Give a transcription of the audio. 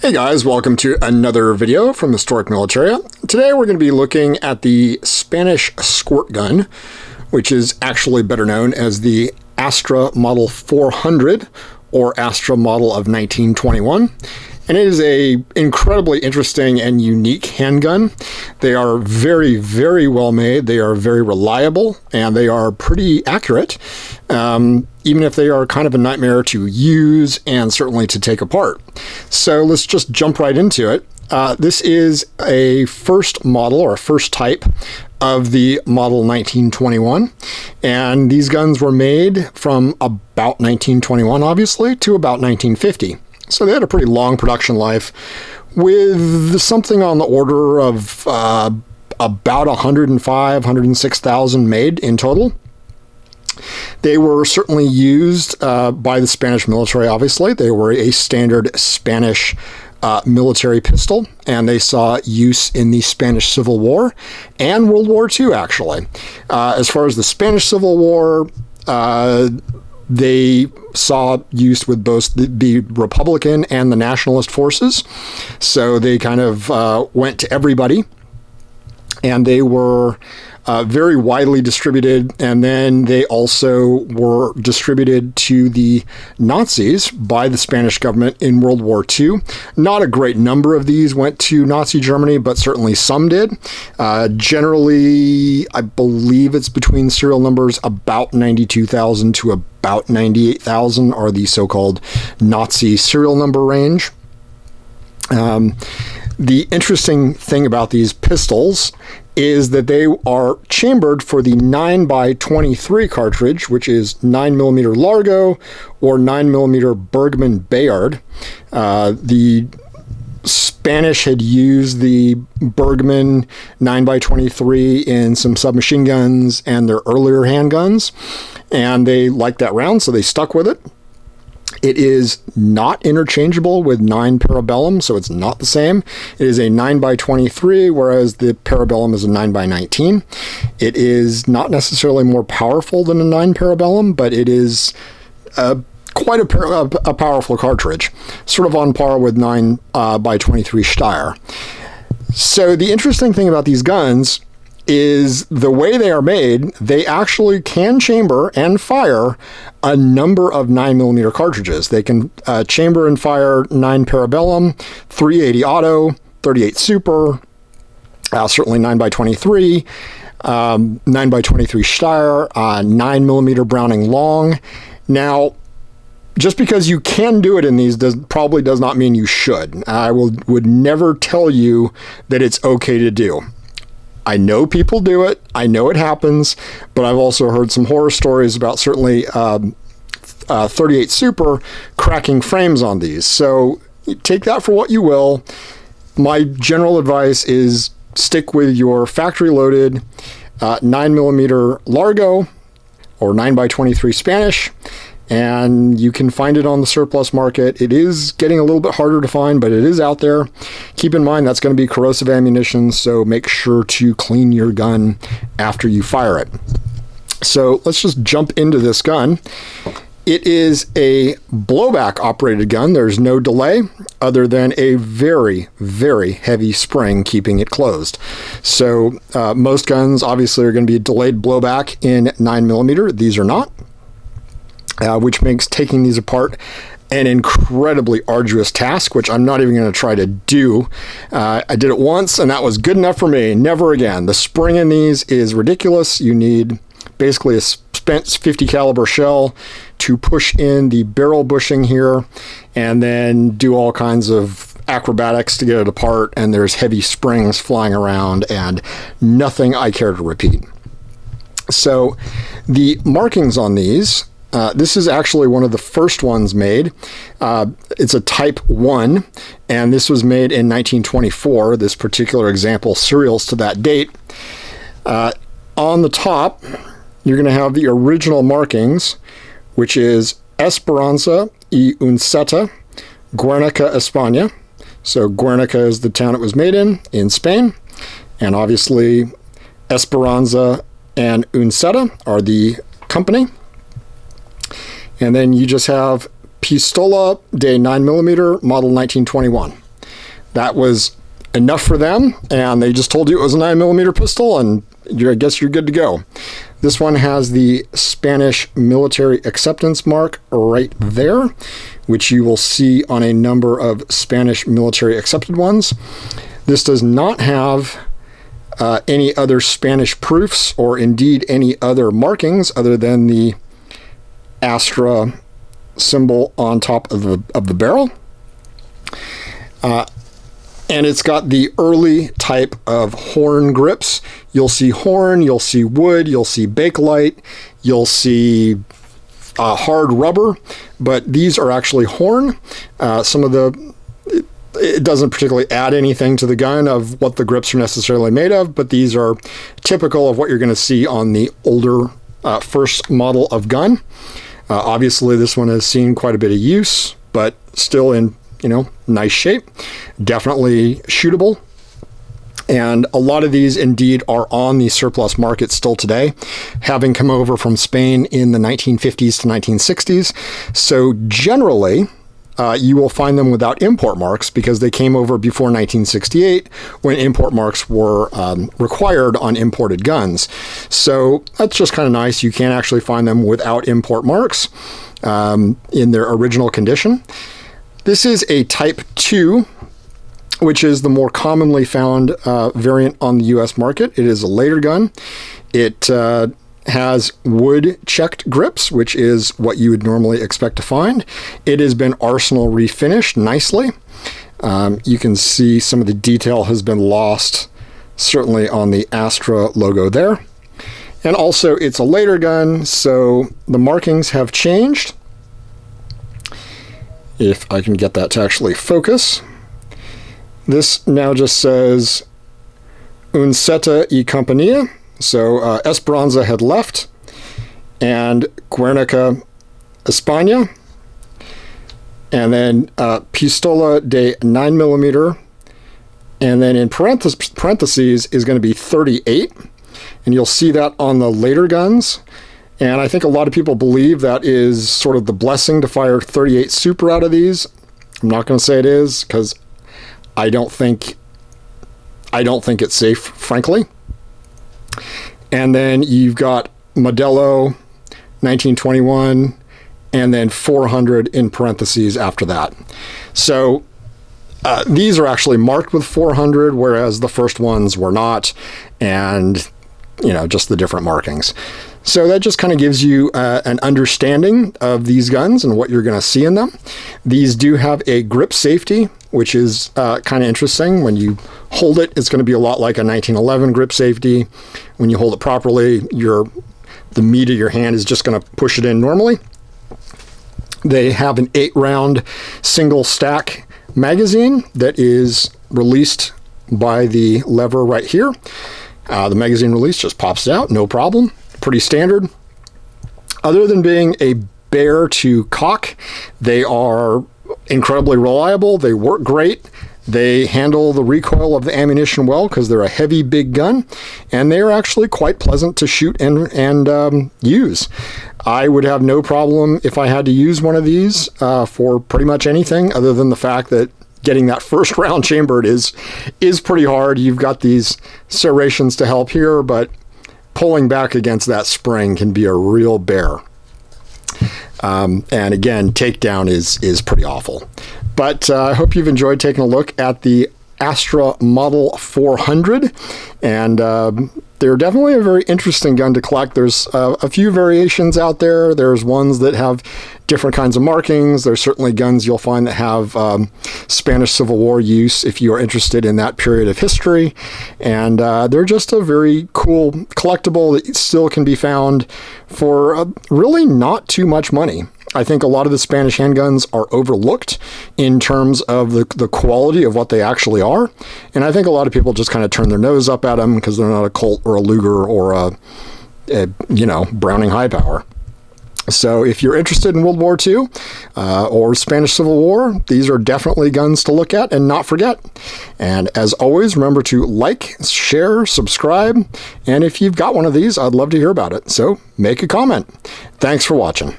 Hey guys, welcome to another video from Historic Militaria. Today we're going to be looking at the Spanish squirt gun, which is actually better known as the Astra Model 400 or Astra Model of 1921. And it is a incredibly interesting and unique handgun. They are very, very well made. They are very reliable, and they are pretty accurate, even if they are kind of a nightmare to use and certainly to take apart. So let's just jump right into it. This is a first model or a first type of the Model 1921, and these guns were made from about 1921, obviously, to about 1950. So they had a pretty long production life with something on the order of about 105, 106,000 made in total. They were certainly used by the Spanish military, obviously. They were a standard Spanish military pistol, and they saw use in the Spanish Civil War and World War II, actually. As far as the Spanish Civil War, they saw use with both the Republican and the nationalist forces. So they kind of went to everybody, and they were very widely distributed. And then they also were distributed to the Nazis by the Spanish government in World War II. Not a great number of these went to Nazi Germany, but certainly some did. Generally, I believe it's between serial numbers about 92,000 to about 98,000 are the so-called Nazi serial number range. The interesting thing about these pistols is that they are chambered for the 9x23 cartridge, which is 9mm Largo or 9mm Bergmann Bayard. The Spanish had used the Bergmann 9x23 in some submachine guns and their earlier handguns, and they liked that round, so they stuck with it. It is not interchangeable with 9 Parabellum, so it's not the same. It is a 9x23, whereas the Parabellum is a 9x19. It is not necessarily more powerful than a 9 Parabellum, but it is quite a powerful cartridge, sort of on par with 9x23 Steyr. So the interesting thing about these guns is the way they are made, they actually can chamber and fire a number of 9mm cartridges. They can chamber and fire 9 Parabellum, 380 Auto, 38 Super, certainly 9x23, 9x23 Steyr, 9mm Browning Long. Now, just because you can do it in these probably does not mean you should. I would never tell you that it's okay to do. I know people do it. I know it happens, but I've also heard some horror stories about certainly 38 Super cracking frames on these. So take that for what you will. My general advice is stick with your factory loaded 9mm Largo or 9x23 Spanish, and you can find it on the surplus market. It is getting a little bit harder to find, but it is out there. Keep in mind that's going to be corrosive ammunition, so make sure to clean your gun after you fire it. So let's just jump into this gun. It is a blowback operated gun. There's no delay other than a very, very heavy spring keeping it closed. So most guns obviously are going to be delayed blowback in 9mm. These are not. Which makes taking these apart an incredibly arduous task, which I'm not even going to try to do. I did it once, and that was good enough for me. Never again. The spring in these is ridiculous. You need basically a spent 50 caliber shell to push in the barrel bushing here, and then do all kinds of acrobatics to get it apart, and there's heavy springs flying around, and nothing I care to repeat. So the markings on these, this is actually one of the first ones made. It's a Type 1, and this was made in 1924. This particular example serials to that date. On the top, you're going to have the original markings, which is Esperanza y Unceta, Guernica, España. So Guernica is the town it was made in Spain. And obviously Esperanza and Unceta are the company. And then you just have Pistola de 9mm, model 1921. that was enough for them, and they just told you it was a 9mm pistol, and I guess you're good to go. This one has the Spanish military acceptance mark right there, which you will see on a number of Spanish military accepted ones. This does not have any other Spanish proofs or indeed any other markings other than the Astra symbol on top of the barrel. And it's got the early type of horn grips. You'll see horn, you'll see wood, you'll see Bakelite, you'll see hard rubber, but these are actually horn. It doesn't particularly add anything to the gun of what the grips are necessarily made of, but these are typical of what you're going to see on the older first model of gun. Obviously, this one has seen quite a bit of use, but still in nice shape, definitely shootable. And a lot of these indeed are on the surplus market still today, having come over from Spain in the 1950s to 1960s. So generally, you will find them without import marks because they came over before 1968 when import marks were required on imported guns. So that's just kind of nice. You can actually find them without import marks in their original condition. This is a Type 2, which is the more commonly found variant on the U.S. market. It is a later gun. It has wood-checked grips, which is what you would normally expect to find. It has been arsenal refinished nicely. You can see some of the detail has been lost, certainly on the Astra logo there. And also, it's a later gun, so the markings have changed. If I can get that to actually focus. This now just says Unceta y Compañía. So Esperanza had left, and Guernica, España. And then Pistola de 9mm. And then in parentheses is going to be 38. And you'll see that on the later guns. And I think a lot of people believe that is sort of the blessing to fire 38 Super out of these. I'm not going to say it is because I don't think it's safe, frankly. And then you've got Modelo 1921 and then 400 in parentheses after that. So these are actually marked with 400, whereas the first ones were not, and just the different markings. So that just kind of gives you an understanding of these guns and what you're going to see in them. These do have a grip safety, which is kind of interesting. When you hold it, it's going to be a lot like a 1911 grip safety. When you hold it properly, the meat of your hand is just going to push it in normally. They have an 8-round single stack magazine that is released by the lever right here. The magazine release just pops out, no problem. Pretty standard. Other than being a bear to cock, they are incredibly reliable. They work great. They handle the recoil of the ammunition well because they're a heavy, big gun, and they are actually quite pleasant to shoot and use. I would have no problem if I had to use one of these for pretty much anything other than the fact that getting that first round chambered is pretty hard. You've got these serrations to help here, but pulling back against that spring can be a real bear. And again, takedown is pretty awful. But I hope you've enjoyed taking a look at the Astra Model 400. And they're definitely a very interesting gun to collect. There's a few variations out there. There's ones that have different kinds of markings. There's certainly guns you'll find that have Spanish Civil War use if you are interested in that period of history. And they're just a very cool collectible that still can be found for really not too much money. I think a lot of the Spanish handguns are overlooked in terms of the quality of what they actually are. And I think a lot of people just kind of turn their nose up at them because they're not a Colt or a Luger or a Browning high power. So if you're interested in World War II or Spanish Civil War, these are definitely guns to look at and not forget. And as always, remember to like, share, subscribe. And if you've got one of these, I'd love to hear about it. So make a comment. Thanks for watching.